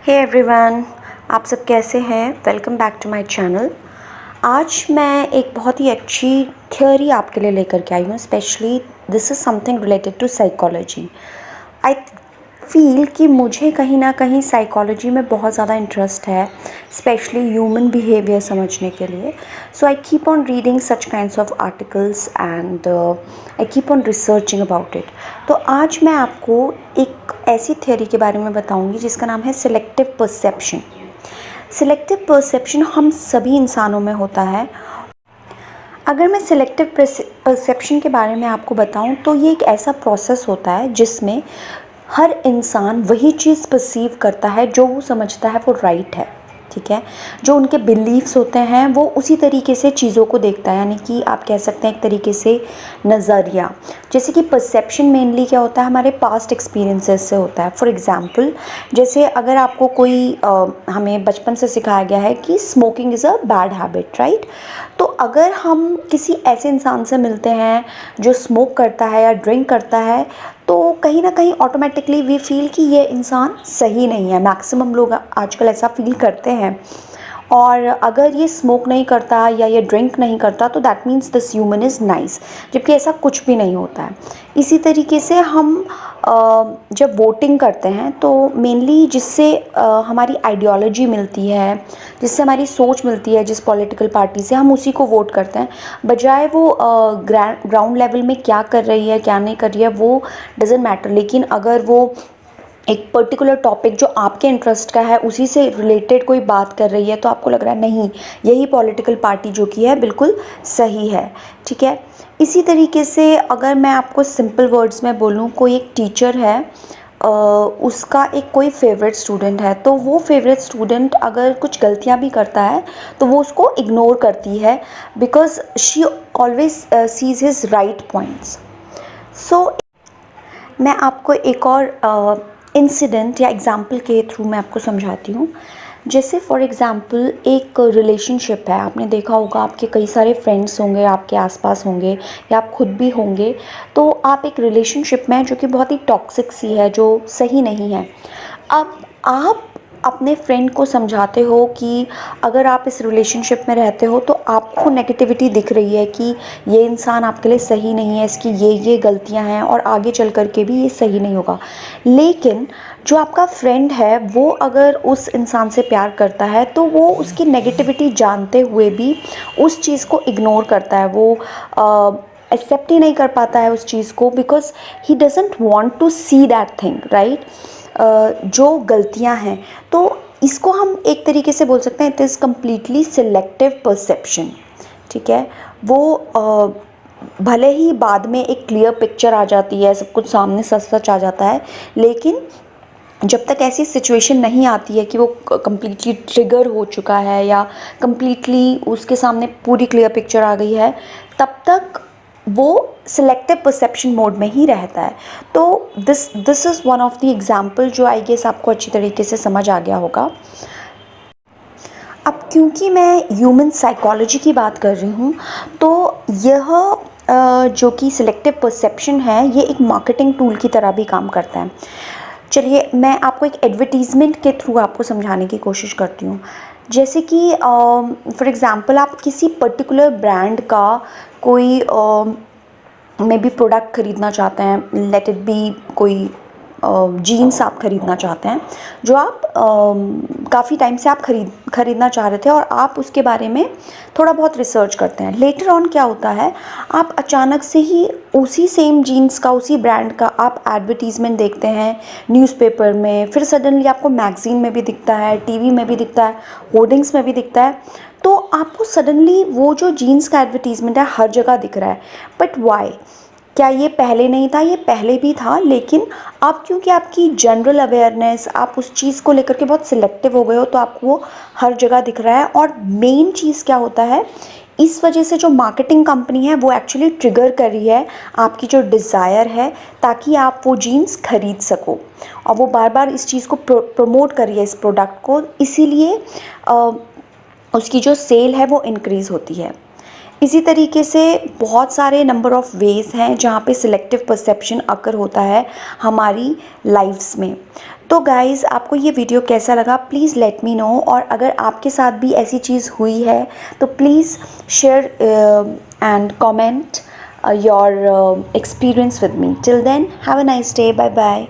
Hey everyone, आप सब कैसे हैं। Welcome back to my channel. आज मैं एक बहुत ही अच्छी थ्योरी आपके लिए लेकर के आई हूँ। Specially this is something related to psychology. I feel कि मुझे कहीं ना कहीं साइकोलॉजी में बहुत ज़्यादा इंटरेस्ट है, स्पेशली ह्यूमन बिहेवियर समझने के लिए। So I keep on reading such kinds of articles and I keep on researching about it. तो आज मैं आपको एक ऐसी थ्योरी के बारे में बताऊंगी जिसका नाम है सिलेक्टिव परसेप्शन। सिलेक्टिव परसेप्शन हम सभी इंसानों में होता है। अगर मैं सिलेक्टिव परसेप्शन के बारे में आपको बताऊं तो ये एक ऐसा प्रोसेस होता है जिसमें हर इंसान वही चीज़ परसीव करता है जो वो समझता है वो राइट है, ठीक है। जो उनके बिलीव्स होते हैं वो उसी तरीके से चीज़ों को देखता है, यानी कि आप कह सकते हैं एक तरीके से नज़रिया। जैसे कि परसेप्शन मेनली क्या होता है, हमारे पास्ट एक्सपीरियंसेस से होता है। फॉर एग्ज़ाम्पल, जैसे अगर आपको कोई हमें बचपन से सिखाया गया है कि smoking is a bad habit, right. तो अगर हम किसी ऐसे इंसान से मिलते हैं जो स्मोक करता है या ड्रिंक करता है, तो कहीं ना कहीं ऑटोमेटिकली वी फील कि ये इंसान सही नहीं है। मैक्सिमम लोग आजकल ऐसा फील करते हैं। और अगर ये स्मोक नहीं करता या ये ड्रिंक नहीं करता तो that means this human is nice, जबकि ऐसा कुछ भी नहीं होता है। इसी तरीके से हम जब वोटिंग करते हैं तो मेनली जिससे हमारी आइडियोलॉजी मिलती है, जिससे हमारी सोच मिलती है जिस पॉलिटिकल पार्टी से, हम उसी को वोट करते हैं। बजाय वो ग्राउंड लेवल में क्या कर रही है क्या नहीं कर रही है वो डजेंट मैटर, लेकिन अगर वो एक पर्टिकुलर टॉपिक जो आपके इंटरेस्ट का है उसी से रिलेटेड कोई बात कर रही है तो आपको लग रहा है नहीं, यही पॉलिटिकल पार्टी जो की है बिल्कुल सही है, ठीक है। इसी तरीके से अगर मैं आपको सिंपल वर्ड्स में बोलूँ, कोई एक टीचर है, उसका एक कोई फेवरेट स्टूडेंट है, तो वो फेवरेट स्टूडेंट अगर कुछ गलतियां भी करता है तो वो उसको इग्नोर करती है, because she always sees his right points. So मैं आपको एक और इंसिडेंट या एग्ज़ाम्पल के थ्रू मैं आपको समझाती हूँ। जैसे फॉर एग्ज़ाम्पल एक रिलेशनशिप है, आपने देखा होगा आपके कई सारे फ्रेंड्स होंगे, आपके आसपास होंगे या आप खुद भी होंगे। तो आप एक रिलेशनशिप में जो कि बहुत ही टॉक्सिक सी है, जो सही नहीं है। अब आप अपने फ्रेंड को समझाते हो कि अगर आप इस रिलेशनशिप में रहते हो तो आपको नेगेटिविटी दिख रही है कि ये इंसान आपके लिए सही नहीं है, इसकी ये गलतियां हैं और आगे चल कर के भी ये सही नहीं होगा। लेकिन जो आपका फ्रेंड है वो अगर उस इंसान से प्यार करता है तो वो उसकी नेगेटिविटी जानते हुए भी उस चीज़ को इग्नोर करता है। वो एक्सेप्ट ही नहीं कर पाता है उस चीज़ को, because he doesn't want to see that thing, right. जो गलतियां हैं, तो इसको हम एक तरीके से बोल सकते हैं it is completely selective perception, ठीक है। वो भले ही बाद में एक क्लियर पिक्चर आ जाती है, सब कुछ सामने सच सच आ जाता है, लेकिन जब तक ऐसी सिचुएशन नहीं आती है कि वो कम्प्लीटली ट्रिगर हो चुका है या कम्प्लीटली उसके सामने पूरी क्लियर पिक्चर आ गई है, तब तक वो सिलेक्टिव परसेप्शन मोड में ही रहता है। तो this is one of the example जो आई गेस आपको अच्छी तरीके से समझ आ गया होगा। अब क्योंकि मैं ह्यूमन साइकोलॉजी की बात कर रही हूँ, तो यह जो कि सिलेक्टिव परसेप्शन है ये एक मार्केटिंग टूल की तरह भी काम करता है। चलिए मैं आपको एक एडवर्टीज़मेंट के थ्रू आपको समझाने की कोशिश करती हूँ। जैसे कि फॉर एग्ज़ाम्पल आप किसी पर्टिकुलर ब्रांड का कोई मे बी प्रोडक्ट ख़रीदना चाहते हैं, लेट इट बी कोई जीन्स आप ख़रीदना चाहते हैं जो आप काफ़ी टाइम से आप ख़रीदना चाह रहे थे और आप उसके बारे में थोड़ा बहुत रिसर्च करते हैं। लेटर ऑन क्या होता है, आप अचानक से ही उसी सेम जीन्स का, उसी ब्रांड का आप एडवर्टीज़मेंट देखते हैं न्यूज़पेपर में, फिर सडनली आपको मैगज़ीन में भी दिखता है, टीवी में भी दिखता है, होर्डिंग्स में भी दिखता है। तो आपको सडनली वो जो जीन्स का एडवर्टीज़मेंट है हर जगह दिख रहा है। But why? क्या ये पहले नहीं था? ये पहले भी था, लेकिन अब क्योंकि आपकी जनरल अवेयरनेस, आप उस चीज़ को लेकर के बहुत सिलेक्टिव हो गए हो तो आपको वो हर जगह दिख रहा है। और मेन चीज़ क्या होता है, इस वजह से जो मार्केटिंग कंपनी है वो एक्चुअली ट्रिगर कर रही है आपकी जो डिज़ायर है, ताकि आप वो जीन्स खरीद सको। और वो बार बार इस चीज़ को प्रमोट कर रही है, इस प्रोडक्ट को, इसीलिए उसकी जो सेल है वो इंक्रीज़ होती है। इसी तरीके से बहुत सारे नंबर ऑफ़ वेज़ हैं जहाँ पे सिलेक्टिव परसेप्शन अकर होता है हमारी लाइफ्स में। तो तो गाइज़ आपको ये वीडियो कैसा लगा प्लीज़ लेट मी नो, और अगर आपके साथ भी ऐसी चीज़ हुई है तो please share and comment your experience with me. Till then, have a nice day. Bye bye.